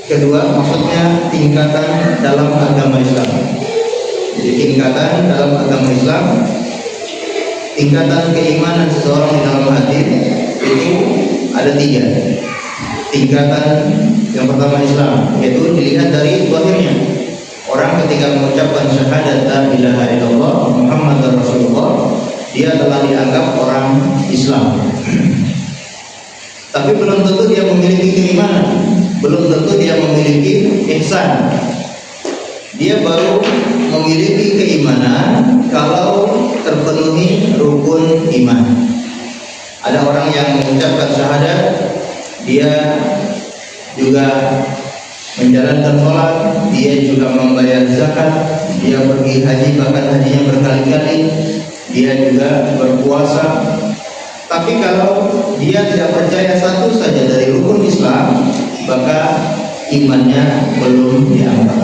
Kedua, maksudnya tingkatan dalam agama Islam. Jadi tingkatan dalam agama Islam, tingkatan keimanan seseorang di dalam hati itu ada tiga. Tingkatan yang pertama Islam, yaitu dilihat dari zahirnya. Orang ketika mengucapkan syahadat la ilaha illallah Muhammadar Rasulullah, dia telah dianggap orang Islam. Tapi belum tentu dia memiliki keimanan, belum tentu dia memiliki ihsan. Dia baru memiliki keimanan kalau terpenuhi rukun iman. Ada orang yang mengucapkan syahadat, dia juga menjalankan sholat, dia juga membayar zakat, dia pergi haji, bahkan hajinya berkali-kali, dia juga berpuasa. Tapi kalau dia tidak percaya satu saja dari rukun Islam, maka imannya belum dianggap.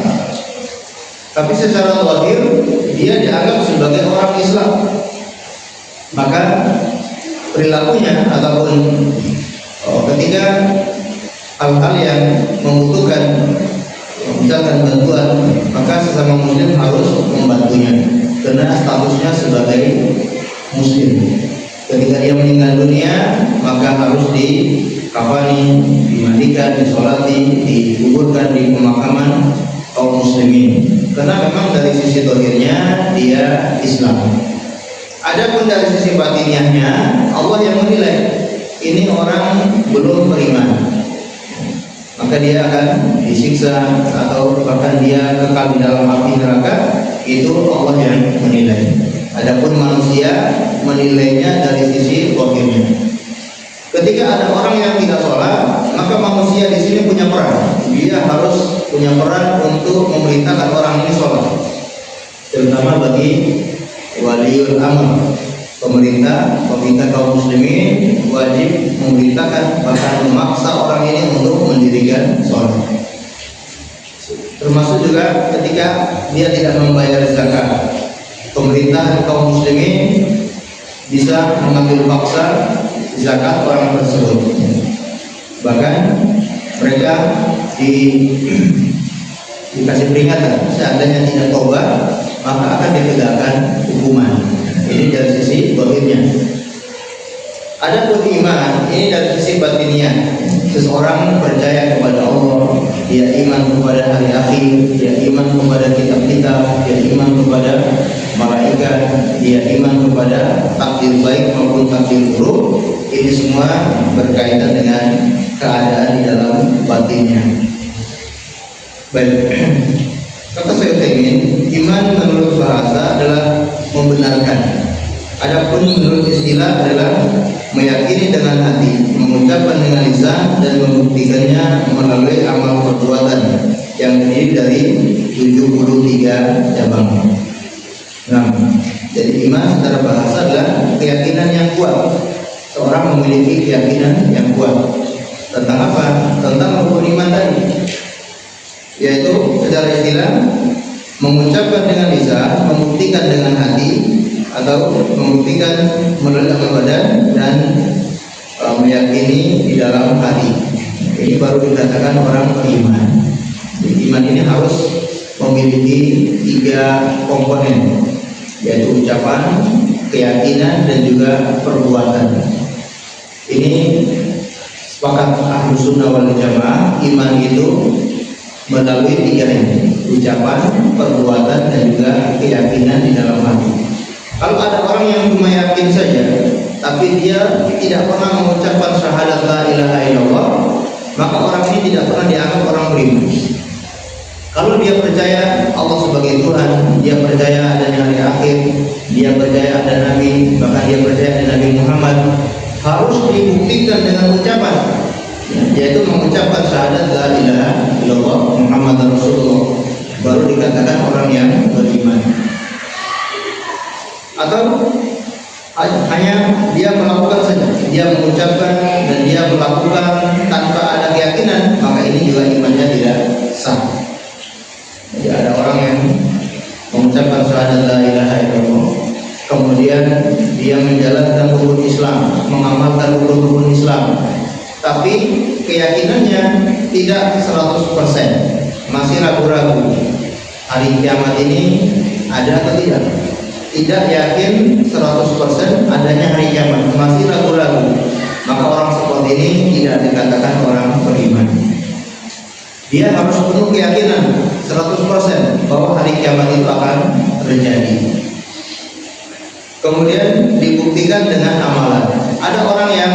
Tapi secara zahir dia dianggap sebagai orang Islam, maka perilakunya ataupun ketika hal-hal yang membutuhkan misalkan bantuan, maka sesama muslim harus membantunya karena statusnya sebagai muslim. Ketika dia meninggal dunia, maka harus dikafani, dimandikan, disolati, dikuburkan di pemakaman kaum muslimin. Karena memang dari sisi zahirnya dia Islam. Adapun dari sisi batiniahnya, Allah yang menilai ini orang belum beriman, maka dia akan disiksa atau bahkan dia kekal di dalam api neraka. Itu Allah yang menilai. Adapun manusia menilainya dari sisi zahirnya. Ketika ada orang yang tidak sholat, maka manusia di sini punya peran. Dia harus punya peran untuk memerintahkan orang ini sholat, terutama bagi waliul amr. Pemerintah kaum muslimin wajib memerintahkan, bahkan memaksa orang ini untuk mendirikan sholat. Termasuk juga ketika dia tidak membayar zakat, pemerintah kaum muslimin bisa mengambil paksa zakat orang tersebut. Bahkan mereka dikasih peringatan, seandainya tidak tobat maka akan ditegakkan hukuman. Ini dari sisi zahirnya. Adapun iman, ini dari sisi batiniah. Seseorang percaya kepada Allah, dia iman kepada hari akhir, dia iman kepada kitab-kitab, dia iman kepada malaikat, dia iman kepada takdir baik maupun takdir buruk. Ini semua berkaitan dengan keadaan di dalam batinnya. Baik, kata saya ingin, iman menurut bahasa adalah membenarkan. Adapun menurut istilah adalah meyakini dengan hati, mengucapkan dengan lisan, dan membuktikannya melalui amal perbuatan yang terdiri dari 73 cabang. Nah, jadi iman secara bahasa adalah keyakinan yang kuat. Seorang memiliki keyakinan yang kuat tentang apa? Tentang rukun iman tadi, yaitu secara istilah mengucapkan dengan lisan, membuktikan dengan hati, atau membuktikan melalui badan, dan meyakini di dalam hati. Ini baru dikatakan orang beriman. Jadi iman ini harus memiliki 3 komponen, yaitu ucapan, keyakinan, dan juga perbuatan. Ini sepakat Ahlus Sunnah wal Jamaah, iman itu melalui 3 ini: ucapan, perbuatan, dan juga keyakinan di dalam hati. Kalau ada orang yang cuma yakin saja, tapi dia tidak pernah mengucapkan syahadat la ilaha illallah, maka orang ini tidak pernah dianggap orang beriman. Kalau dia percaya Allah sebagai Tuhan, dia percaya adanya hari akhir, dia percaya ada Nabi, bahkan dia percaya ada Nabi Muhammad, harus dibuktikan dengan ucapan, yaitu mengucapkan syahadat la ilaha illallah Muhammadar Rasulullah, baru dikatakan orang yang beriman. Atau hanya dia melakukan saja, dia mengucapkan dan dia melakukan tanpa ada keyakinan, maka ini juga imannya tidak sah. Jadi ada orang yang mengucapkan syahadat la ilaha illallah, kemudian dia menjalankan rukun Islam, mengamalkan rukun Islam, tapi keyakinannya tidak 100%, masih ragu-ragu hari kiamat ini ada atau tidak. Tidak yakin 100% adanya hari kiamat, masih ragu-ragu, maka orang seperti ini tidak dikatakan orang beriman. Dia harus penuh keyakinan 100% bahwa hari kiamat itu akan terjadi. Kemudian dibuktikan dengan amalan. Ada orang yang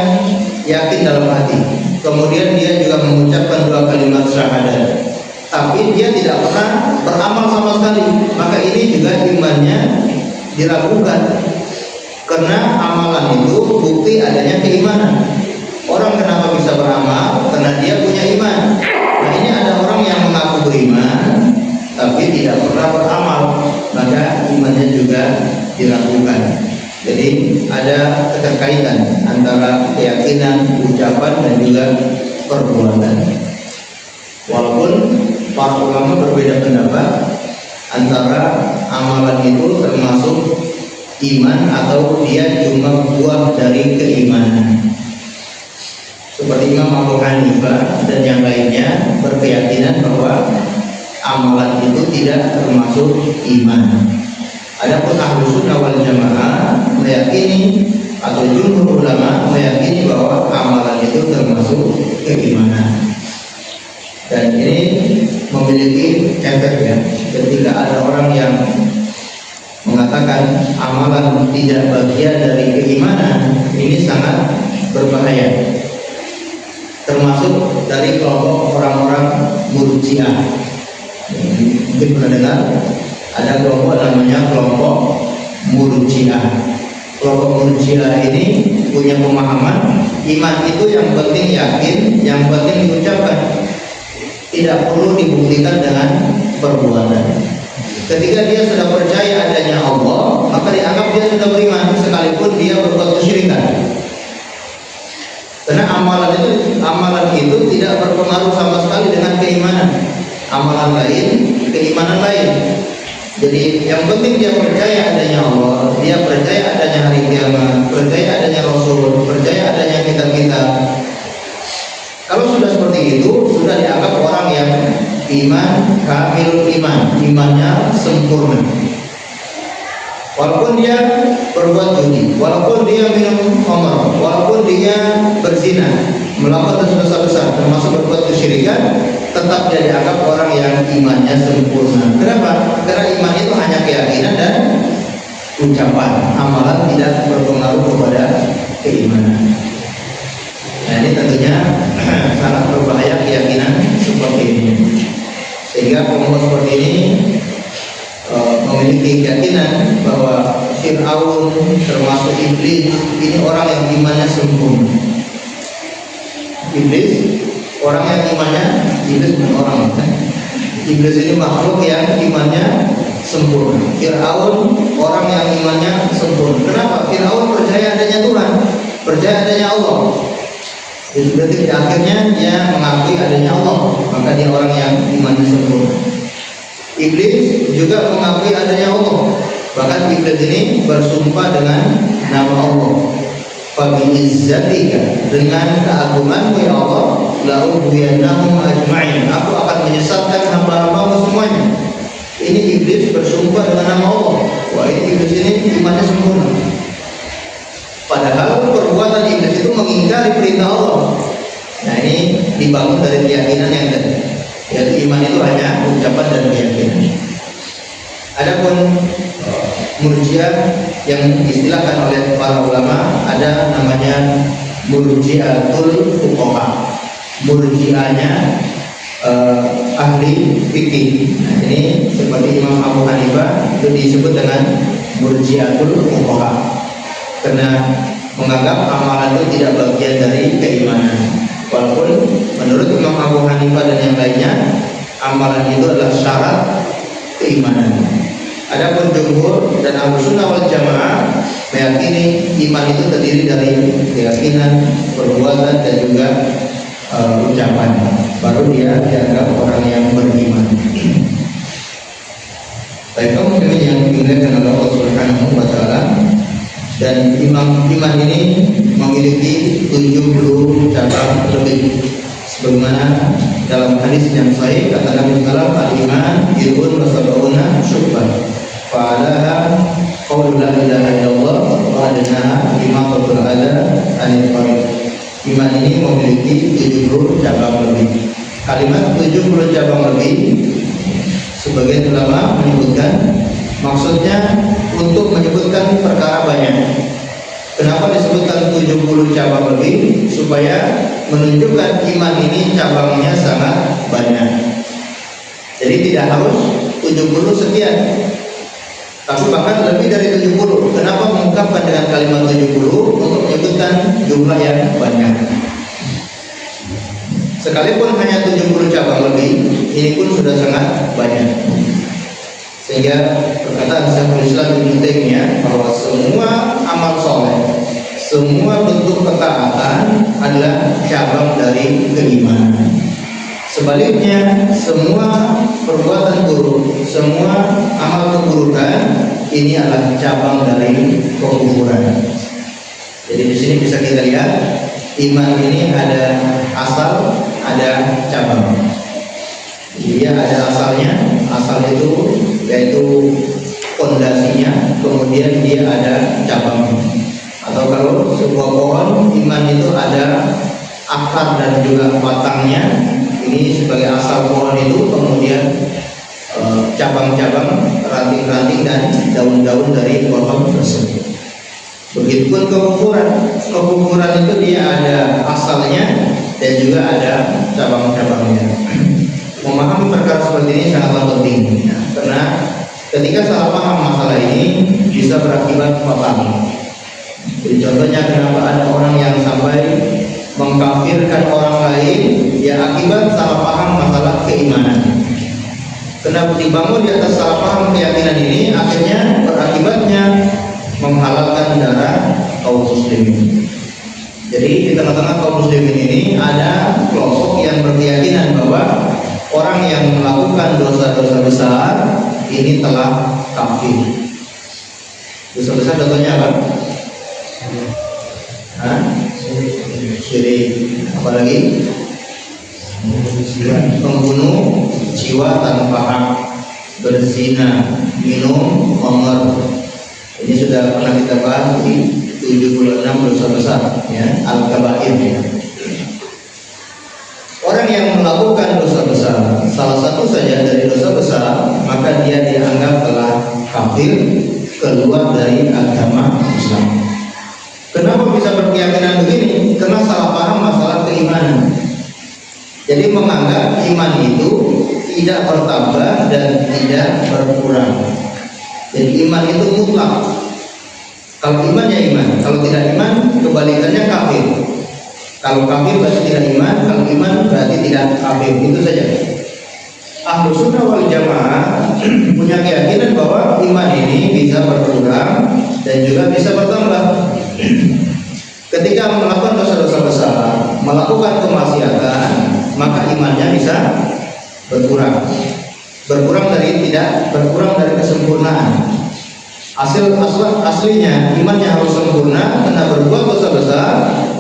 yakin dalam hati, kemudian dia juga mengucapkan 2 kalimat syahadat, tapi dia tidak pernah beramal sama sekali, maka ini juga imannya diragukan. Karena amalan itu bukti adanya keimanan. Orang kenapa bisa beramal? Karena dia punya iman. Nah, ini ada orang yang mengaku beriman tapi tidak pernah beramal, maka imannya juga diragukan. Jadi ada keterkaitan antara keyakinan, ucapan dan juga perbuatan. Walaupun para ulama berbeda pendapat antara amalan itu termasuk iman atau dia cuma buah dari keimanan. Seperti Imam Abu Hanifah dan yang lainnya berkeyakinan bahwa amalan itu tidak termasuk iman. Adapun Ahlus Sunnah wal Jamaah meyakini atau jumhur ulama meyakini bahwa amalan itu termasuk keimanan. Dan ini memiliki efek ya. Ketika ada orang yang mengatakan amalan tidak bagian dari keimanan, ini sangat berbahaya. Termasuk dari kelompok orang-orang Murji'ah. Mungkin pernah dengar ada kelompok namanya kelompok Murji'ah. Kelompok Murji'ah ini punya pemahaman iman itu yang penting yakin, yang penting diucapkan, tidak perlu dibuktikan dengan perbuatan. Ketika dia sudah percaya adanya Allah, maka dianggap dia sudah beriman sekalipun dia berbuat kesyirikan. Karena amalan itu tidak berpengaruh sama sekali dengan keimanan. Amalan lain, keimanan lain. Jadi yang penting dia percaya adanya Allah, dia percaya adanya hari kiamat, percaya adanya Rasul, percaya adanya kitab-kitab. Kalau sudah seperti itu, sudah dianggap orang yang iman, kamil iman, imannya sempurna. Walaupun dia berbuat judi, walaupun dia minum khamr, walaupun dia berzina, melakukan dosa besar, termasuk berbuat kesyirikan, tetap dia dianggap orang yang imannya sempurna. Kenapa? Karena iman itu hanya keyakinan dan ucapan, amalan tidak berpengaruh kepada keimanan. Nah, ini tentunya sangat berbahaya keyakinan seperti ini. Sehingga kelompok seperti ini memiliki keyakinan bahwa Fir'aun termasuk iblis ini orang yang imannya sempurna. Iblis orang yang imannya, iblis bukan orang kan? Iblis ini makhluk yang imannya sempurna. Fir'aun orang yang imannya sempurna. Kenapa? Fir'aun percaya adanya Tuhan, percaya adanya Allah. Jadi berarti akhirnya dia mengakui adanya Allah, maka dia orang yang imannya sempurna. Iblis juga mengakui adanya Allah. Bahkan iblis ini bersumpah dengan nama Allah. Fabi'izzatika, dengan keagunganmu ya Allah, la'ughwiyannahum ajma'in, aku akan menyesatkan hamba-hambamu semuanya. Ini iblis bersumpah dengan nama Allah. Wah, ini iblis ini imannya sempurna. Padahal perbuatan iblis itu mengingkari perintah Allah. Nah, ini dibangun dari keyakinan yang tadi, yaitu iman itu hanya ucapan dan keyakinan. Adapun Murji'ah yang diistilahkan oleh para ulama ada namanya Murji'atul Fuqaha. Murji'ahnya ahli fikih. Nah, ini seperti Imam Abu Hanifah itu disebut dengan Murji'atul Fuqaha karena menganggap amalan itu tidak bagian dari keimanan. Walaupun menurut Imam Abu Hanifah dan yang lainnya, amalan itu adalah syarat keimanan. Adapun jumhur dan Ahlus Sunnah wal Jamaah meyakini iman itu terdiri dari keyakinan, perbuatan dan juga ucapan. Baru dia dianggap orang yang beriman. Baik, kaum muslimin yang dimuliakan oleh Allah Subhanahu wa taala, dan iman ini memiliki 70 cabang lebih. Sebagaimana dalam hadis yang sahih kata Nabi sallallahu alaihi wasallam, al-iman wa sab'una syu'bah. Fa'alaha qaulu la ilaha illallah wa adnaha imatatul adha 'anil tariq. Iman ini memiliki 70 cabang lebih. Kalimat 70 cabang lebih, sebagian ulama menyebutkan maksudnya untuk menyebutkan perkara banyak. Kenapa disebutkan 70 cabang lebih? Supaya menunjukkan iman ini cabangnya sangat banyak. Jadi tidak harus 70 sekian, tapi bahkan lebih dari 70. Kenapa mengungkapkan dengan kalimat 70? Untuk menyebutkan jumlah yang banyak. Sekalipun hanya 70 cabang lebih, ini pun sudah sangat banyak. Sehingga perkataan Syekhul Islam Ibnu Taimiyah bahwa semua amal soleh, semua bentuk ketaatan adalah cabang dari keimanan. Sebaliknya, semua perbuatan buruk, semua amal keburukan ini adalah cabang dari kekufuran. Jadi di sini bisa kita lihat iman ini ada asal, ada cabang. Dia ada asalnya, asal itu yaitu fondasinya, kemudian dia ada cabang. Atau kalau sebuah pohon iman itu ada akar dan juga batangnya, ini sebagai asal pohon itu, kemudian cabang-cabang, ranting-ranting dan daun-daun dari pohon tersebut. Begitupun kekufuran itu dia ada asalnya dan juga ada cabang-cabangnya. Memahami perkara seperti ini sangatlah penting, karena ketika salah paham masalah ini bisa berakibat fatal. Jadi contohnya, kenapa ada orang yang sampai mengkafirkan orang lain ya akibat salah paham masalah keimanan. Kenapa dibangun di atas salah paham keyakinan ini, akhirnya berakibatnya menghalalkan darah kaum muslimin. Jadi di tengah-tengah kaum muslimin ini ada kelompok yang berkeyakinan bahwa orang yang melakukan dosa-dosa besar ini telah kafir. Dosa besar contohnya apa? Syirik. Apalagi membunuh jiwa tanpa hak, berzina, minum khamr. Ini sudah pernah kita bahas di 76 dosa besar, ya, al-kabair. Ya. Orang yang melakukan dosa besar, salah satu saja dari dosa besar, maka dia dianggap telah kafir, keluar dari agama Islam. Kenapa bisa berkeyakinan begini? Karena salah paham masalah keimanan. Jadi menganggap iman itu tidak bertambah dan tidak berkurang. Jadi iman itu mutlak. Kalau iman ya iman, kalau tidak iman kebalikannya kafir. Kalau kafir berarti tidak iman, kalau iman berarti tidak kafir. Itu saja. Ahlus Sunnah wal Jamaah punya keyakinan bahwa iman ini bisa berkurang dan juga bisa bertambah. Ketika melakukan dosa-dosa besar, melakukan kemaksiatan, maka imannya bisa berkurang. Berkurang dari kesempurnaan. Aslinya imannya harus sempurna, karena berbuat dosa besar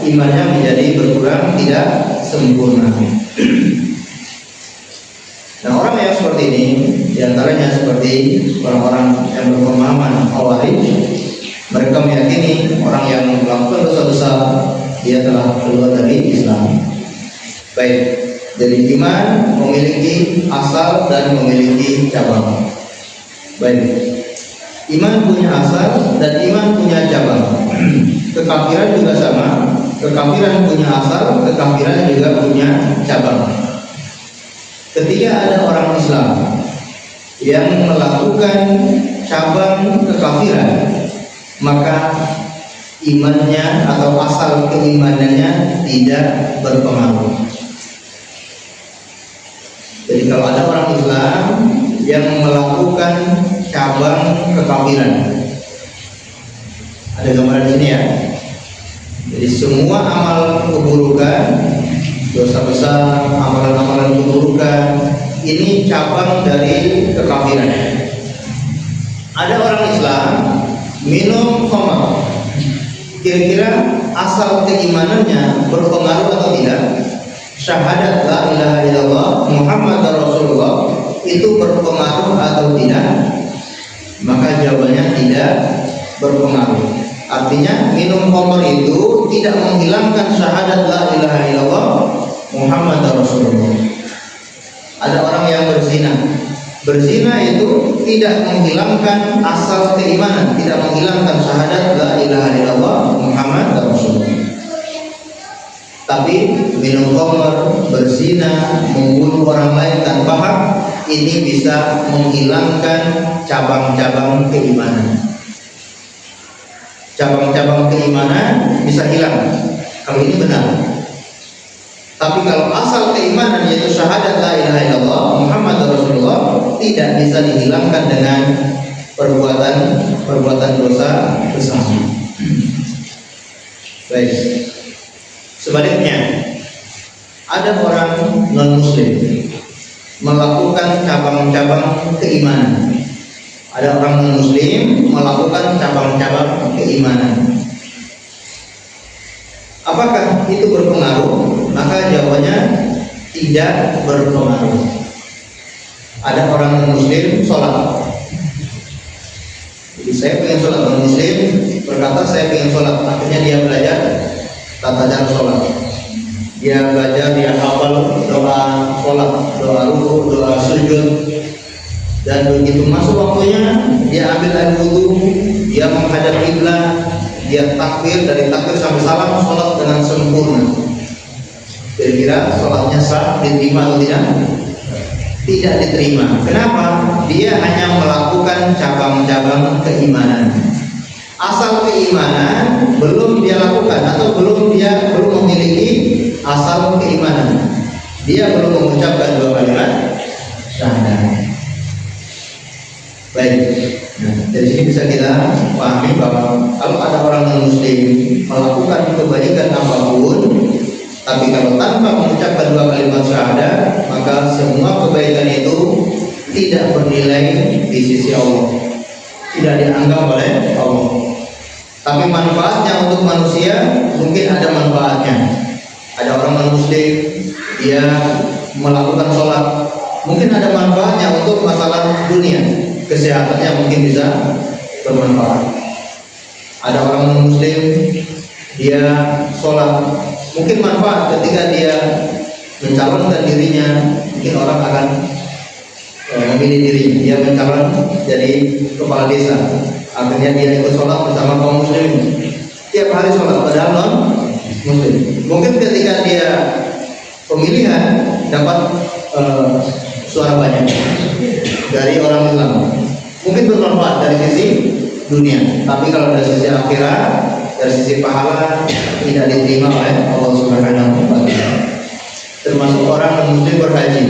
imannya menjadi berkurang, tidak sempurna. Nah, orang yang seperti ini diantaranya seperti orang-orang yang berpemahaman Khawarij. Mereka meyakini orang yang melakukan dosa besar dia telah keluar dari Islam. Baik, jadi iman memiliki asal dan memiliki cabang. Baik, iman punya asal dan iman punya cabang. Kekafiran juga sama. Kekafiran punya asal, kekafiran juga punya cabang. Ketika ada orang Islam yang melakukan cabang kekafiran, maka imannya atau asal keimanannya tidak berpengaruh. Jadi kalau ada orang Islam yang melakukan cabang kekafiran, ada gambaran di sini ya. Jadi semua amal keburukan, dosa besar, amalan-amalan keburukan, ini cabang dari kekafiran. Ada orang Islam minum khamr, kira-kira asal keimanannya berpengaruh atau tidak? syahadat la ilaha illallah Muhammad Rasulullah itu berpengaruh atau tidak? Maka jawabannya tidak berpengaruh. Artinya minum khamr itu tidak menghilangkan syahadat la ilaha illallah Muhammad Rasulullah. Ada orang yang berzina. Berzina itu tidak menghilangkan asal keimanan, tidak menghilangkan syahadat la ilaha illallah Muhammad Rasulullah. Tapi minum khamr, berzina, membunuh orang lain tanpa hak, ini bisa menghilangkan cabang-cabang keimanan. Cabang-cabang keimanan bisa hilang kalau ini benar. Tapi kalau asal keimanan yaitu syahadat la ilaha illallah Muhammad Rasulullah tidak bisa dihilangkan dengan perbuatan dosa besar. Baik. Sebaliknya, ada orang non-muslim melakukan cabang-cabang keimanan. Ada orang non-muslim melakukan cabang-cabang keimanan. Apakah itu berpengaruh? Maka jawabannya tidak berpengaruh. Ada orang non-muslim sholat. Jadi saya pengen sholat, non-muslim berkata saya pengen sholat. Akhirnya dia belajar tata cara sholat. Dia belajar, dia hafal doa sholat, doa ruku, doa sujud. Dan begitu masuk waktunya, dia ambil air wudu, dia menghadap kiblat, dia takbir, dari takbir sampai salam, sholat dengan sempurna. Kira-kira sholatnya sah, diterima atau tidak? Tidak diterima. Kenapa? Dia hanya melakukan cabang-cabang keimanan. Asal keimanan belum dia lakukan atau belum memiliki asal keimanan. Dia belum mengucapkan dua kalimat syahadat. Baik. Nah, dari sini bisa kita pahami bahwa kalau ada orang non-muslim melakukan kebaikan apapun, tapi kalau tanpa mengucapkan dua kalimat syahadat, maka semua kebaikan itu tidak bernilai di sisi Allah, tidak dianggap oleh Allah. Tapi manfaatnya untuk manusia mungkin ada manfaatnya. Ada orang non-muslim dia melakukan sholat, mungkin ada manfaatnya untuk masalah dunia, kesehatannya mungkin bisa bermanfaat. Ada orang non-muslim dia sholat, mungkin manfaat ketika dia mencalonkan dirinya, mungkin orang akan memilih dirinya, dia mencalon jadi kepala desa, akhirnya dia ikut sholat bersama kaum muslim, tiap hari sholat padahal non muslim. Mungkin ketika dia pemilihan dapat suara banyak dari orang Islam, mungkin bermanfaat dari sisi dunia, tapi kalau dari sisi akhirat, dari sisi pahala tidak diterima oleh Allah Subhanahu wa taala. Termasuk orang non-muslim berhaji.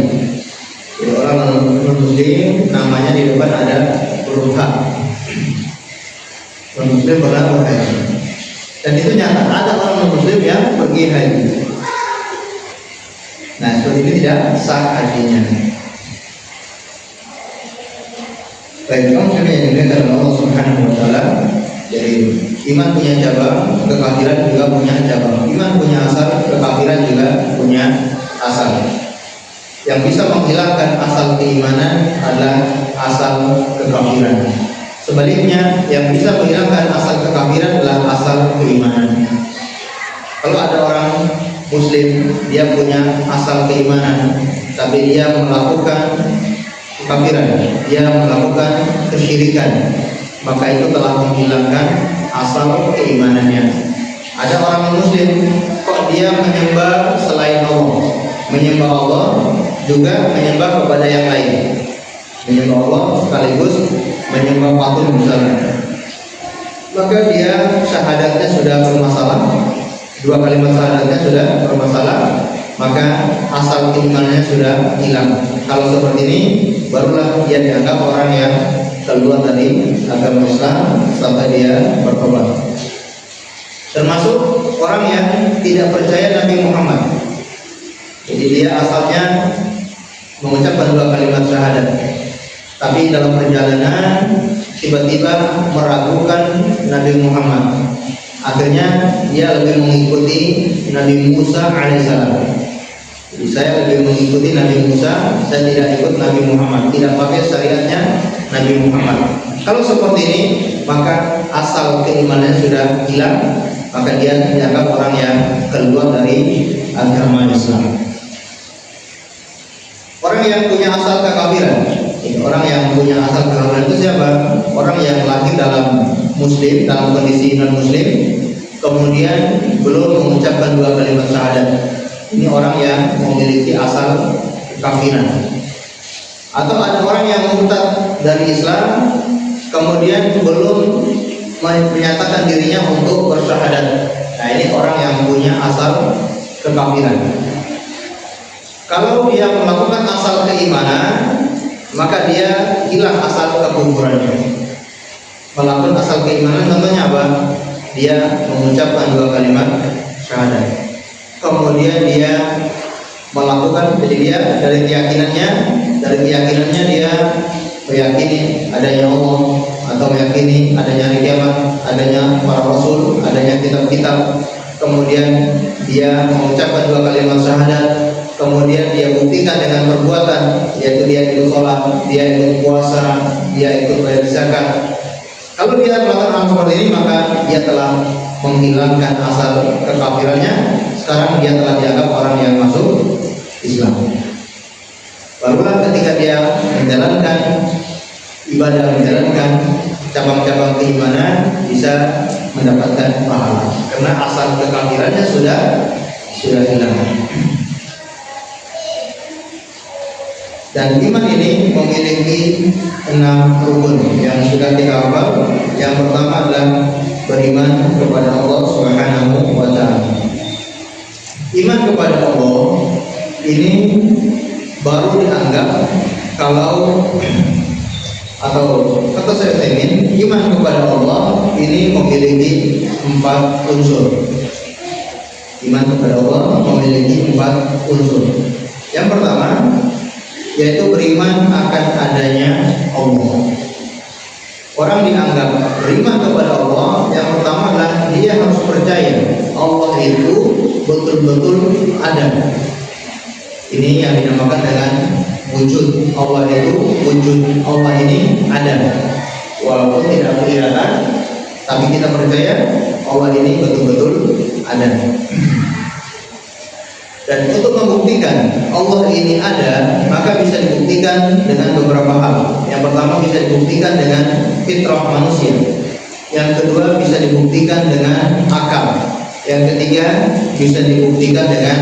Jadi orang non-muslim namanya di depan ada huruf H. Non-muslim pernah berhaji. Dan itu nyata ada orang non-muslim yang pergi haji. Nah, seperti ini tidak sah hajinya. Baik, kaum muslimin yang dimuliakan Allah Subhanahu wa taala. Jadi iman punya cabang, kekafiran juga punya cabang. Iman punya asal, kekafiran juga punya asal. Yang bisa menghilangkan asal keimanan adalah asal kekafiran. Sebaliknya, yang bisa menghilangkan asal kekafiran adalah asal keimanan. Kalau ada orang muslim, dia punya asal keimanan, tapi dia melakukan kekafiran, dia melakukan kesyirikan, maka itu telah menghilangkan asal keimanannya. Ada orang muslim kok dia menyembah selain Allah, menyembah Allah juga menyembah kepada yang lain, menyembah Allah sekaligus menyembah patung misalnya, maka dia syahadatnya sudah bermasalah, dua kalimat syahadatnya sudah bermasalah, maka asal keimanannya sudah hilang. Kalau seperti ini barulah dia dianggap orang yang keluar dari agama Islam sampai dia bertobat. Termasuk orang yang tidak percaya Nabi Muhammad. Jadi dia asalnya mengucapkan dua kalimat syahadat, tapi dalam perjalanan tiba-tiba meragukan Nabi Muhammad. Akhirnya dia lebih mengikuti Nabi Musa alaihissalam. Jadi saya lebih mengikuti Nabi Musa, saya tidak ikut Nabi Muhammad, tidak pakai syariatnya Nabi Muhammad. Kalau seperti ini, maka asal keimanannya sudah hilang, maka dia dianggap orang yang keluar dari agama Islam. Orang yang punya asal kekafiran, orang yang punya asal kekafiran itu siapa? Orang yang lahir dalam Muslim, dalam kondisi non Muslim, kemudian belum mengucapkan dua kalimat syahadat. Ini orang yang memiliki asal kekafiran. Atau ada orang yang murtad dari Islam, kemudian belum menyatakan dirinya untuk bersyahadat. Nah, ini orang yang punya asal kekafiran. Kalau dia melakukan asal keimanan, maka dia hilang asal kekufurannya. Melakukan asal keimanan contohnya apa? Dia mengucapkan dua kalimat syahadat. Kemudian dia melakukan, jadi dia dari keyakinannya dia meyakini adanya Allah, atau meyakini adanya hari kiamat, adanya para rasul, adanya kitab-kitab. Kemudian dia mengucapkan dua kalimat syahadat, kemudian dia buktikan dengan perbuatan, yaitu dia ikut sholat, dia ikut puasa, dia ikut bayar zakat. Kalau dia melakukan hal seperti ini, maka dia telah menghilangkan asal kekafirannya. Sekarang dia telah dianggap orang yang masuk Islam. Barulah ketika dia menjalankan ibadah, menjalankan cabang-cabang keimanan, bisa mendapatkan pahala, karena asal kekafirannya sudah hilang. Dan iman ini memiliki 6 rukun yang sudah kita hafal. Yang pertama adalah beriman kepada Allah Subhanahu wa Ta'ala. Iman kepada Allah ini baru dianggap kalau, atau kata saya ingin, iman kepada Allah ini memiliki 4 unsur. Iman kepada Allah memiliki 4 unsur. Yang pertama yaitu beriman akan adanya Allah. Orang dianggap beriman kepada Allah, yang pertama adalah dia harus percaya Allah itu betul-betul ada. Ini yang dinamakan dengan wujud. Allah itu wujud, Allah ini ada. Walaupun tidak kelihatan, tapi kita percaya Allah ini betul-betul ada. Dan untuk membuktikan Allah ini ada, maka bisa dibuktikan dengan beberapa hal. Yang pertama bisa dibuktikan dengan fitrah manusia. Yang kedua bisa dibuktikan dengan akal. Yang ketiga bisa dibuktikan dengan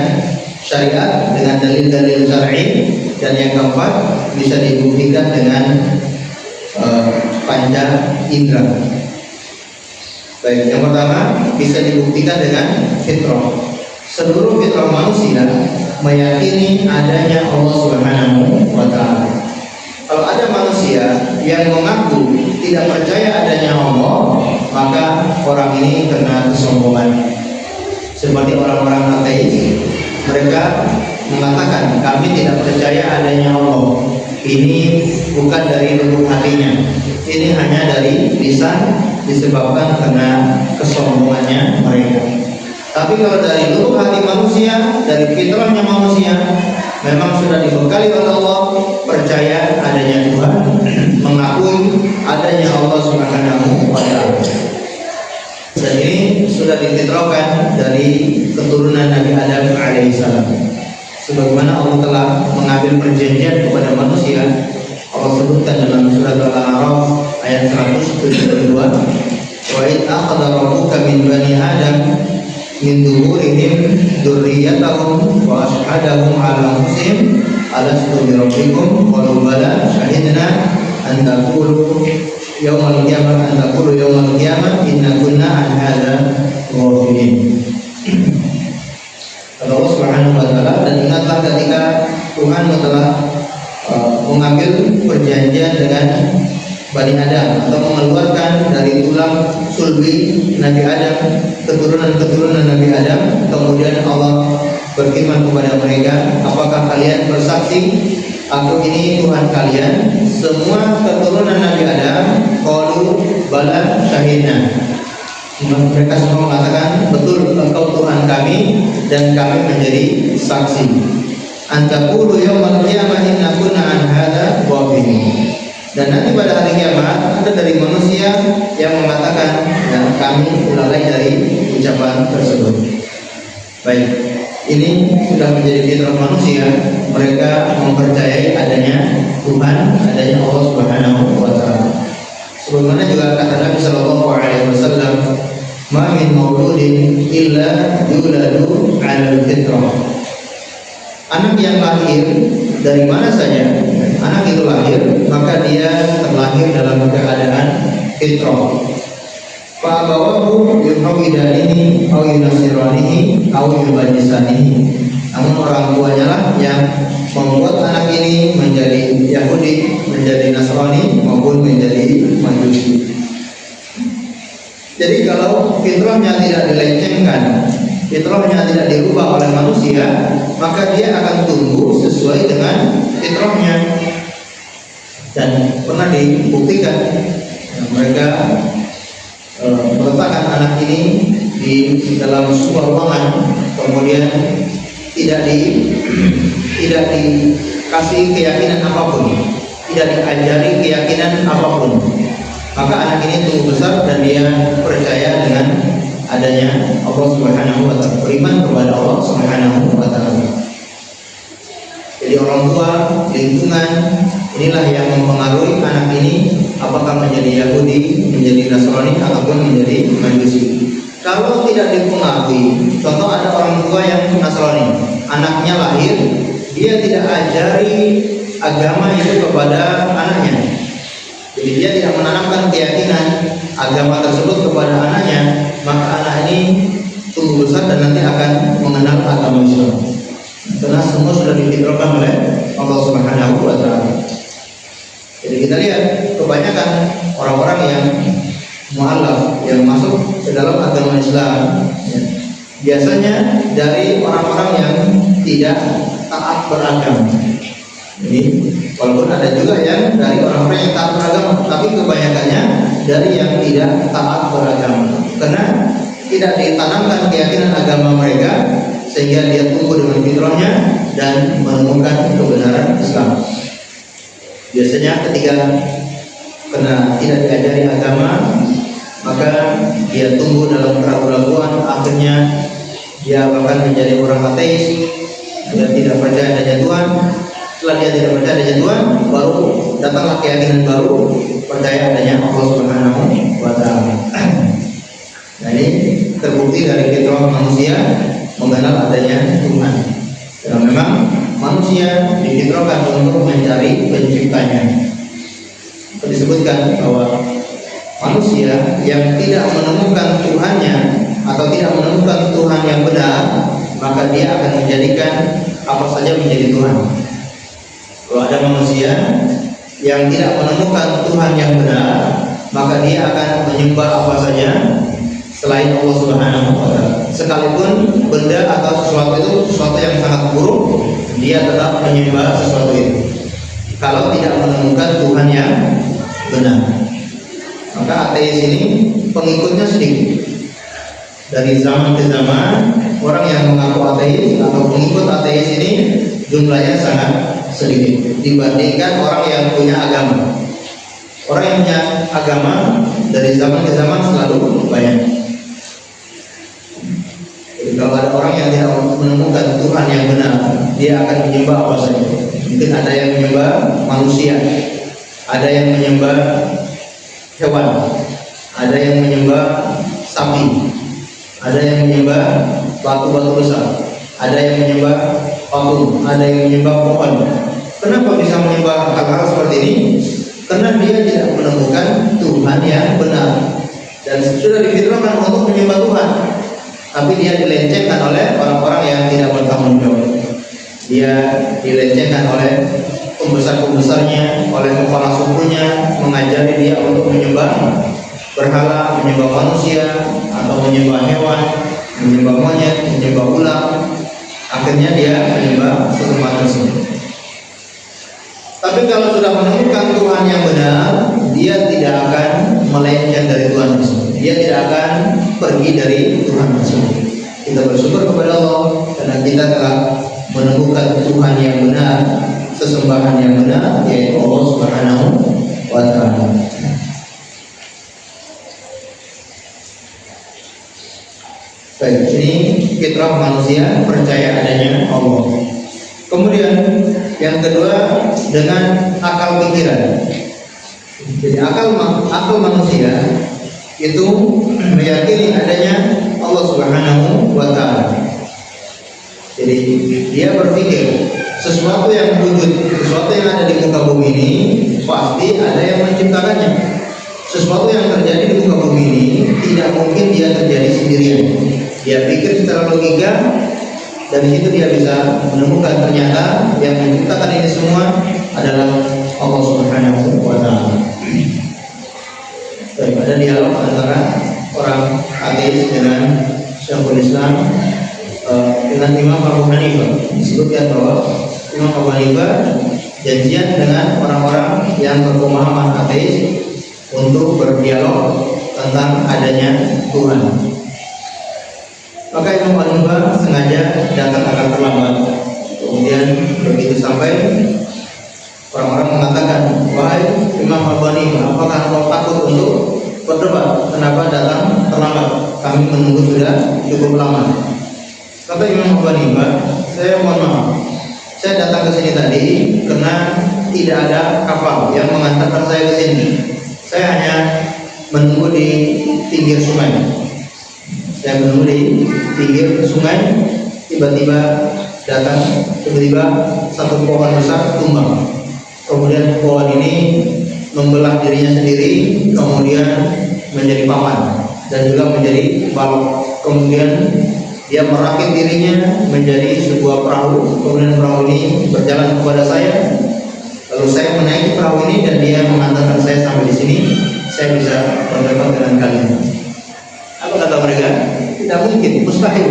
syariat, dengan dalil-dalil syar'i. Dan yang keempat bisa dibuktikan dengan panca indera. Baik, yang pertama bisa dibuktikan dengan fitrah. Seluruh fitrah manusia meyakini adanya Allah Subhanahu wa Ta'ala. Kalau ada manusia yang mengaku tidak percaya adanya Allah, maka orang ini kena kesombongan. Seperti orang-orang ateis, mereka mengatakan kami tidak percaya adanya Allah. Ini bukan dari lubuk hatinya, ini hanya dari lisan, disebabkan karena kesombongannya mereka. Tapi kalau dari lubuk hati manusia, dari fitrahnya manusia, memang sudah dibekali oleh Allah, percaya adanya Tuhan, mengakui adanya Allah Subhanahu wa Ta'ala. Dan ini sudah difitrahkan dari keturunan Nabi Adam alaihissalam. Sebagaimana Allah telah mengambil perjanjian kepada manusia, Allah sebutkan dalam surat Al-A'raf ayat 172, wa id akhadha rabbuka min bani Adam min zuhurihim dzurriyyatahum wa ashhadahum ala anfusihim alastu bi rabbikum qalu bala shahidna an taqulu yaumal qiyamah inna kunna an hadza ghafilin. Allah Subhanahu wa Ta'ala, dan ingatlah ketika Tuhan telah mengambil perjanjian dengan Bani Adam, atau mengeluarkan dari tulang sulbi Nabi Adam, keturunan Nabi Adam. Kemudian Allah berfirman kepada mereka, apakah kalian bersaksi aku ini Tuhan kalian? Semua keturunan Nabi Adam qalu bala syahidna. Mereka semua mengatakan betul engkau Tuhan kami dan kami menjadi saksi. Antaqulu yaumal qiyamah inna kunna an hadza ghafilin. Dan nanti pada hari kiamat ada dari manusia yang mengatakan, dan kami lalai dari ucapan tersebut. Baik, ini sudah menjadi fitrah manusia. Mereka mempercayai adanya Tuhan, adanya Allah Subhanahu wa taala. Sebagaimana juga kata Nabi sallallahu alaihi wasallam, "Ma min mauludin illa yuladu 'alal fitrah." Anak yang lahir dari mana saja, anak itu lahir, maka dia terlahir dalam keadaan fitrah. Fa abawahu yuhawidanihi aw yunasiranihi aw yubajisanihi. Namun orang tuanya lah yang membuat anak ini menjadi Yahudi, menjadi Nasrani maupun menjadi Majusi. Jadi kalau fitrahnya tidak dilencengkan, fitrahnya tidak dirubah oleh manusia, maka dia akan tumbuh sesuai dengan fitrahnya. Dan pernah dibuktikan, mereka meletakkan anak ini di dalam sebuah ruangan, kemudian tidak dikasih keyakinan apapun, tidak diajari keyakinan apapun, maka anak ini tumbuh besar dan dia percaya dengan adanya Allah Subhanahu wa taala, beriman kepada Allah Subhanahu wa taala. Jadi orang tua, lingkungan inilah yang mempengaruhi anak ini apakah menjadi Yahudi, menjadi Nasrani ataupun menjadi Majusi. Kalau tidak dipengaruhi, contoh ada orang tua yang Nasrani, anaknya lahir, dia tidak ajari agama itu kepada anaknya. Jadi dia tidak menanamkan keyakinan agama tersebut kepada anaknya, maka anak ini tumbuh besar dan nanti akan mengenal agama Islam. Karena semua sudah difitrahkan oleh Allah Subhanahu wa taala. Jadi kita lihat kebanyakan orang-orang yang mu'alaf, yang masuk ke dalam agama Islam, ya, biasanya dari orang-orang yang tidak taat beragama. Jadi walaupun ada juga yang dari orang-orang yang taat beragama, tapi kebanyakannya dari yang tidak taat beragama, karena tidak ditanamkan keyakinan agama mereka, sehingga dia tumbuh dengan fitrahnya dan menemukan kebenaran Islam. Biasanya ketika karena tidak diajari agama, maka dia tumbuh dalam keraguan-keraguan, akhirnya dia bahkan menjadi orang ateis, dia tidak percaya adanya Tuhan. Setelah dia tidak percaya adanya Tuhan, baru datanglah keyakinan baru, percaya adanya Allah Subhanahu wa taala. Nah, ini terbukti dari fitrah manusia mengenal adanya Tuhan. Dan memang manusia difitrahkan untuk mencari penciptanya. Disebutkan bahwa manusia yang tidak menemukan Tuhannya atau tidak menemukan Tuhan yang benar, maka dia akan menjadikan apa saja menjadi Tuhan. Kalau ada manusia yang tidak menemukan Tuhan yang benar, maka dia akan menyembah apa saja selain Allah Subhanahu wa taala. Sekalipun benda atau sesuatu itu sesuatu yang sangat buruk, dia tetap menyembah sesuatu itu. Kalau tidak menemukan Tuhan yang benar, maka ateis ini pengikutnya sedikit. Dari zaman ke zaman, orang yang mengaku ateis atau pengikut ateis ini jumlahnya sangat sedikit dibandingkan orang yang punya agama. Orang yang punya agama dari zaman ke zaman selalu banyak. Jadi kalau ada orang yang tidak menemukan Tuhan yang benar, dia akan menyembah apa saja. Mungkin ada yang menyembah manusia, ada yang menyembah hewan, ada yang menyembah sapi, ada yang menyembah batu-batu besar, ada yang menyembah patung, ada yang menyembah pohon. Kenapa bisa menyembah hal-hal seperti ini? Karena dia tidak menemukan Tuhan yang benar dan sudah difitrahkan untuk menyembah Tuhan, tapi dia dilencengkan oleh orang-orang yang tidak bertanggung jawab. Dia dilencengkan oleh pembesar-pembesarnya, oleh kepala sukunya, mengajari dia untuk menyembah berhala, menyembah manusia, atau menyembah hewan, menyembah monyet, menyembah ular. Akhirnya dia menyembah sesembahan tersebut. Tapi kalau sudah menemukan Tuhan yang benar, dia tidak akan melenceng dari Tuhan tersebut. Dia tidak akan pergi dari Tuhan tersebut. Kita bersyukur kepada Allah karena kita telah menemukan Tuhan yang benar, sesembahan yang benar, yaitu Allah Subhanahu wa Ta'ala. Baik, ini fitrah manusia percaya adanya Allah. Kemudian yang kedua dengan akal pikiran. Jadi akal manusia itu meyakini adanya Allah Subhanahu wa Ta'ala. Jadi dia berpikir sesuatu yang wujud, sesuatu yang ada di muka bumi ini pasti ada yang menciptakannya. Sesuatu yang terjadi di muka bumi ini tidak mungkin dia terjadi sendirian. Dia pikir secara logika, dan di situ dia bisa menemukan ternyata yang menciptakan ini semua adalah Allah Subhanahu wa Ta'ala. Ada dialog antara orang ateis dengan Syekhul Islam dengan Imam Abu Hanifah. Disebutkan bahwa Imam Abu Hanifah janjian dengan orang-orang yang berpemahaman ateis untuk berdialog tentang adanya Tuhan. Maka Imam Abu Hanifah sengaja datang agak terlambat. Kemudian begitu sampai, orang-orang mengatakan, wahai Imam Abu Hanifah, apakah kau takut untuk berdebat? Kenapa datang terlambat? Kami menunggu sudah cukup lama. Kata Imam Abu Hanifah, saya mohon maaf, saya datang ke sini tadi karena tidak ada kapal yang mengantarkan saya ke sini. Saya hanya menunggu di pinggir sungai. Saya menunggu di pinggir sungai. Tiba-tiba satu pohon besar tumbang. Kemudian pohon ini membelah dirinya sendiri, kemudian menjadi papan dan juga menjadi balok. Kemudian dia merakit dirinya menjadi sebuah perahu. Kemudian perahu ini berjalan kepada saya. Lalu saya menaiki perahu ini dan dia mengantarkan saya sampai di sini. Saya bisa berdebat dengan kalian. Apa kata mereka? Tidak mungkin, mustahil.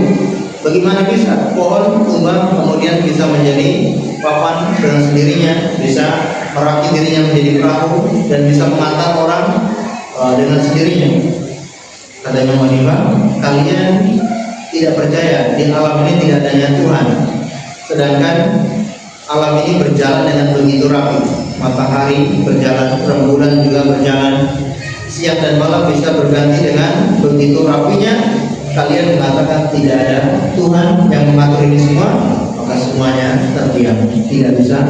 Bagaimana bisa pohon tumbang kemudian bisa menjadi papan dengan sendirinya, bisa merakit dirinya menjadi perahu dan bisa mengantar orang dengan sendirinya? Kata Imam Hanifah, kalian tidak percaya di alam ini tidak adanya Tuhan, sedangkan alam ini berjalan dengan begitu rapi. Matahari berjalan, rembulan juga berjalan, siang dan malam bisa berganti dengan begitu rapinya. Kalian mengatakan tidak ada Tuhan yang mengatur ini semua, maka semuanya terdiam, tidak bisa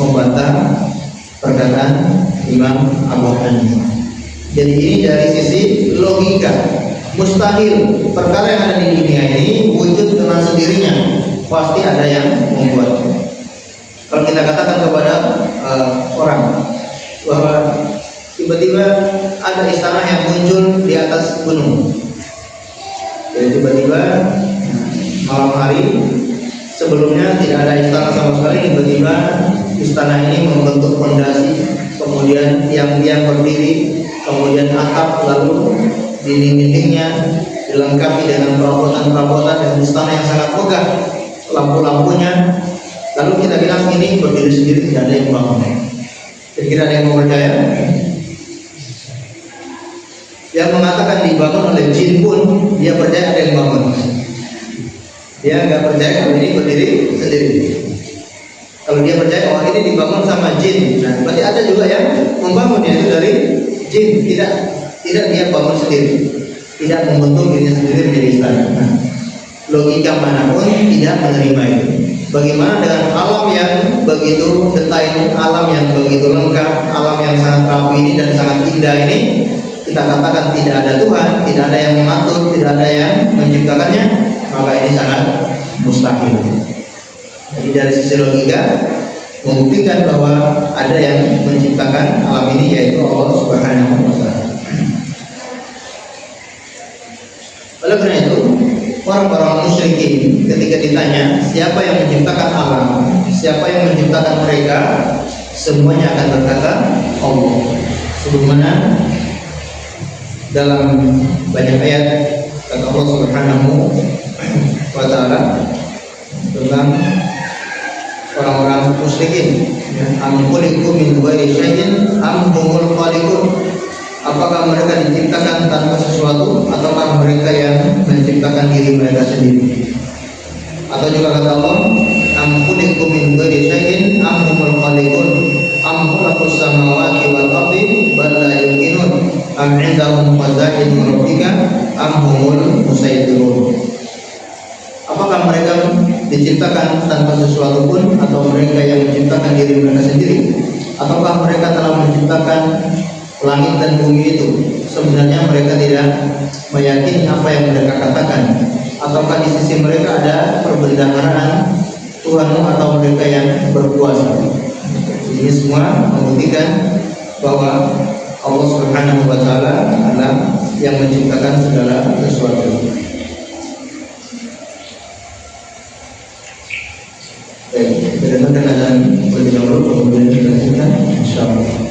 membantah perkataan Imam Abu Hanifah. Jadi ini dari sisi logika, mustahil perkara yang ada di dunia ini wujud dengan sendirinya, pasti ada yang membuat. Kalau kita katakan kepada orang bahwa tiba-tiba ada istana yang muncul di atas gunung, jadi tiba-tiba malam hari sebelumnya tidak ada istana sama sekali, tiba-tiba istana ini membentuk fondasi, kemudian tiang-tiang berdiri, kemudian atap, lalu dinding-dindingnya dilengkapi dengan perabotan-perabotan dan istana yang sangat megah, lampu-lampunya. Lalu kita bilang ini berdiri sendiri, tidak ada yang bangun. Kira-kira ada yang mau percaya? Yang mengatakan dibangun oleh jin pun dia percaya ada yang bangun. Dia nggak percaya kalau ini berdiri sendiri. Kalau dia percaya oh ini dibangun sama jin, nah berarti ada juga yang membangun, yaitu dari jin. Tidak dia bangun sendiri, tidak membentuk dirinya sendiri menjadi istana. Nah, logika manapun tidak menerima itu. Bagaimana dengan alam yang begitu detail, alam yang begitu lengkap, alam yang sangat rapi ini dan sangat indah ini? Kita katakan tidak ada Tuhan, tidak ada yang mengatur, tidak ada yang menciptakannya, maka ini sangat mustahil. Jadi dari sisi logika membuktikan bahwa ada yang menciptakan alam ini, yaitu Allah Subhanahu wa Ta'ala. Oleh karena itu, orang-orang musyrikin ketika ditanya siapa yang menciptakan alam, siapa yang menciptakan mereka, semuanya akan berkata Allah. Sebagaimana dalam banyak ayat kata Allah Subhanahu wa Ta'ala tentang orang-orang musyrikin, am khuliqu min ghairi syai'in am humul khaliqun. Apakah mereka diciptakan tanpa sesuatu ataukah mereka yang menciptakan diri mereka sendiri? Atau juga kata Allah, am am khuliqu min ghairi syai'in am humul khaliqun am khalaqus samawati wal ardi bal la yuqinun am 'indahum khazainu rabbika am humul musaytirun. Apakah mereka diciptakan tanpa sesuatu pun, atau mereka yang menciptakan diri mereka sendiri, ataukah mereka telah menciptakan langit dan bumi itu? Sebenarnya mereka tidak meyakini apa yang mereka katakan. Ataukah di sisi mereka ada perbendaharaan Tuhanmu atau mereka yang berkuasa? Ini semua membuktikan bahwa Allah Subhanahu wa taala adalah yang menciptakan segala sesuatu. Baik, kita akan bagi dahulu, kemudian kita lanjutkan insyaallah.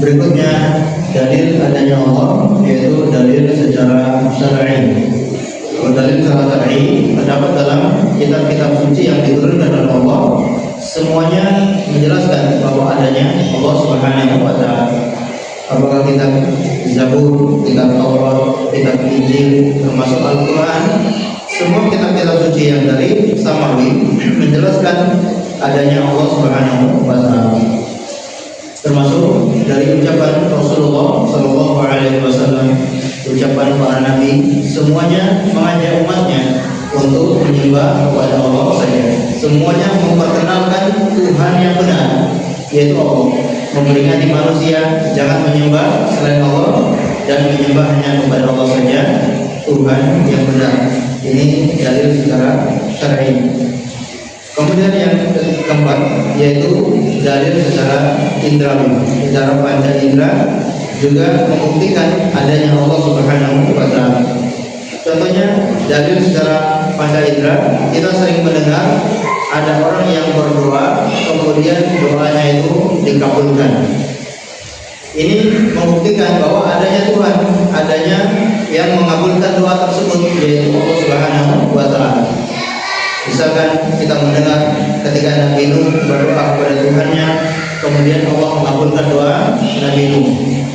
Berikutnya dalil adanya Allah, yaitu dalil secara syar'i. Dalil secara syar'i terdapat dalam kitab-kitab suci yang diturunkan oleh Allah, semuanya menjelaskan bahwa adanya Allah Subhanahu wa taala. Apakah kitab Zabur, kitab Taurat, kitab Injil, termasuk Al-Quran, semua kitab-kitab suci yang dari Samawi menjelaskan adanya Allah Subhanahu wa taala. Termasuk dari ucapan Rasulullah Sallallahu Alaihi Wasallam, ucapan para nabi, semuanya mengajak umatnya untuk menyembah kepada Allah saja. Semuanya memperkenalkan Tuhan yang benar, yaitu Allah. Memperingati manusia jangan menyembah selain Allah dan menyembah hanya kepada Allah saja, Tuhan yang benar. Ini dalil secara syar'i. Kemudian yang keempat yaitu dalil secara indrawi, secara panca indera juga membuktikan adanya Allah Subhanahu wa taala. Contohnya dalil secara panca indera, kita sering mendengar ada orang yang berdoa kemudian doanya itu dikabulkan. Ini membuktikan bahwa adanya Tuhan, adanya yang mengabulkan doa tersebut, yaitu Allah Subhanahu wa taala. Misalkan kita mendengar ketika Nabi Nuh berdoa kepada Tuhannya, kemudian Allah mengabulkan doa Nabi Nuh,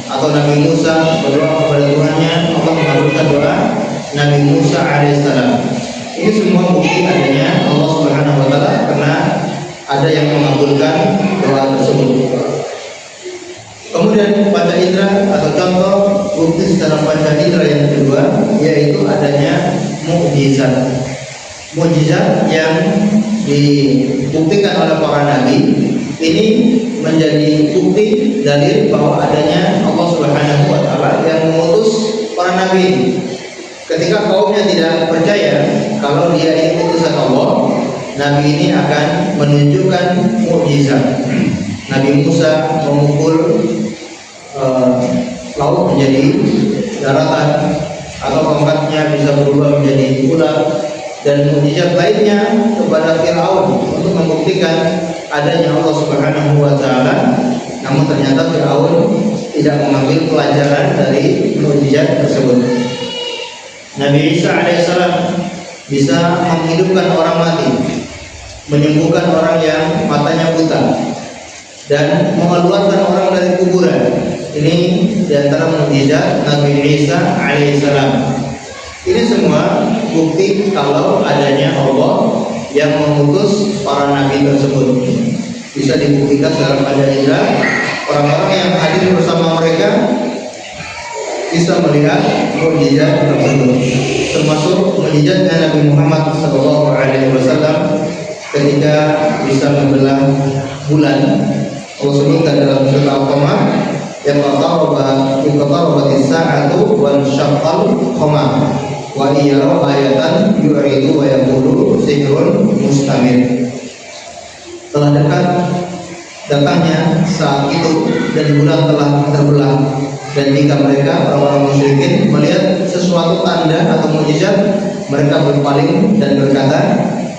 atau Nabi Musa berdoa kepada Tuhannya, Allah mengabulkan doa Nabi Musa alaihissalam. Ini semua bukti adanya Allah Subhanahu wa taala karena ada yang mengabulkan doa tersebut. Kemudian panca indera atau contoh bukti secara panca indera yang kedua yaitu adanya mukjizat. Mukjizat yang dibuktikan oleh para nabi ini menjadi bukti dalil bahwa adanya Allah Subhanahu wa taala yang mengutus para nabi. Ketika kaumnya tidak percaya kalau dia ini utusan Allah, nabi ini akan menunjukkan mukjizat. Nabi Musa memukul laut menjadi daratan, atau tongkatnya bisa berubah menjadi ular, dan mukjizat lainnya kepada Firaun untuk membuktikan adanya Allah Subhanahu wa taala. Namun ternyata Firaun tidak mengambil pelajaran dari mukjizat tersebut. Nabi Isa alaihissalam bisa menghidupkan orang mati, menyembuhkan orang yang matanya buta, dan mengeluarkan orang dari kuburan. Ini diantara mukjizat Nabi Isa alaihissalam. Ini semua bukti kalau adanya Allah yang mengutus para nabi tersebut. Bisa dibuktikan dalam panca indera. Orang-orang yang hadir bersama mereka bisa melihat mukjizat tersebut, termasuk mukjizatnya Nabi Muhammad SAW ketika bisa membelah bulan. Allah sebutkan dalam surat Al-Qamar, yang iqtarabatis sa'atu wa syaqqal qamar wa iyaraw ayatan yu'ridu wa yaqulu sihrun mustamir. Telah dekat datangnya saat itu dan bulan telah terbelah, dan jika mereka orang-orang musyrikin melihat sesuatu tanda atau mukjizat, mereka berpaling dan berkata,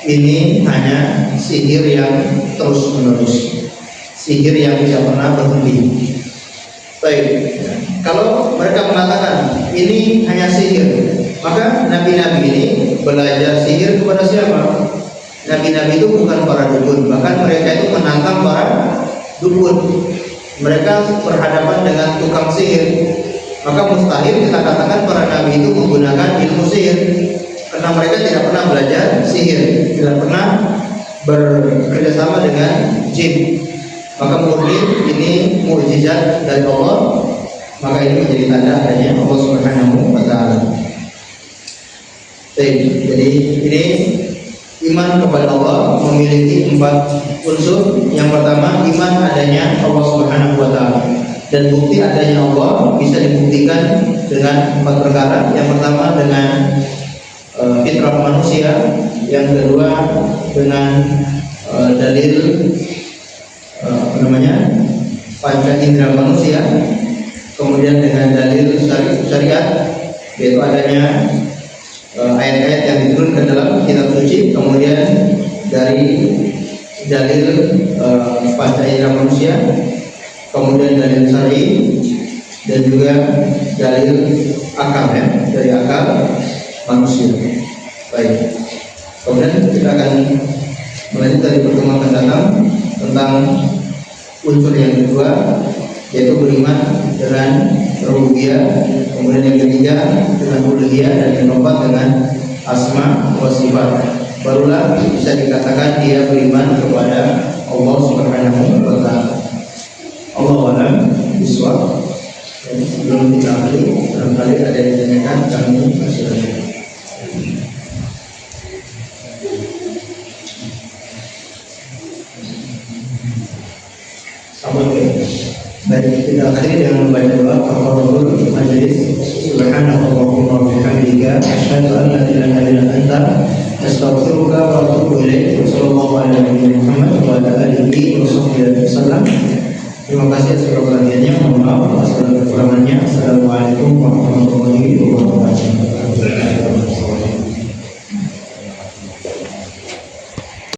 ini hanya sihir yang terus menerus, sihir yang tidak pernah berhenti. Baik, kalau mereka mengatakan ini hanya sihir, maka nabi-nabi ini belajar sihir kepada siapa? Nabi-nabi itu bukan para dukun, bahkan mereka itu menantang para dukun. Mereka berhadapan dengan tukang sihir, maka mustahil kita katakan para nabi itu menggunakan ilmu sihir, karena mereka tidak pernah belajar sihir, tidak pernah bekerjasama dengan jin. Maka murni ini mukjizat dari Allah, maka ini menjadi tanda adanya Allah Subhanahu wa taala. Jadi ini iman kepada Allah memiliki 4 unsur. Yang pertama, iman adanya Allah Subhanahu wa taala, dan bukti adanya Allah bisa dibuktikan dengan 4 perkara. Yang pertama dengan fitrah manusia, yang kedua dengan dalil panca indera manusia, kemudian dengan dalil syariat, yaitu adanya ayat-ayat yang diturunkan dalam kitab suci, kemudian dari dalil panca indera manusia, kemudian dalil syar'i, dan juga dalil akal ya, dari akal manusia. Baik. Kemudian kita akan melanjut dari pertemuan akan datang tentang unsur yang kedua, yaitu beriman dengan rububiyah, kemudian yang ketiga dengan uluhiyah, dan yang keempat dengan asma wa sifat. Barulah bisa dikatakan dia beriman kepada Allah Subhanahu wa taala. Allahu a'lam bishawab. Dan sebelum kita akhiri, barangkali ada yang ditanyakan, kami persilakan. Baik, kita akhiri dengan membaca doa kafaratul majelis. Subhanallahumma wa bihamdika asyhadu an la ilaha illa anta astaghfiruka wa atubu ilaik. Sallallahu alaihi wa ala alihi wa sahbihi wasallam. Terima kasih atas perhatiannya. Mohon maaf atas segala kekurangannya. Assalamualaikum warahmatullahi wabarakatuh.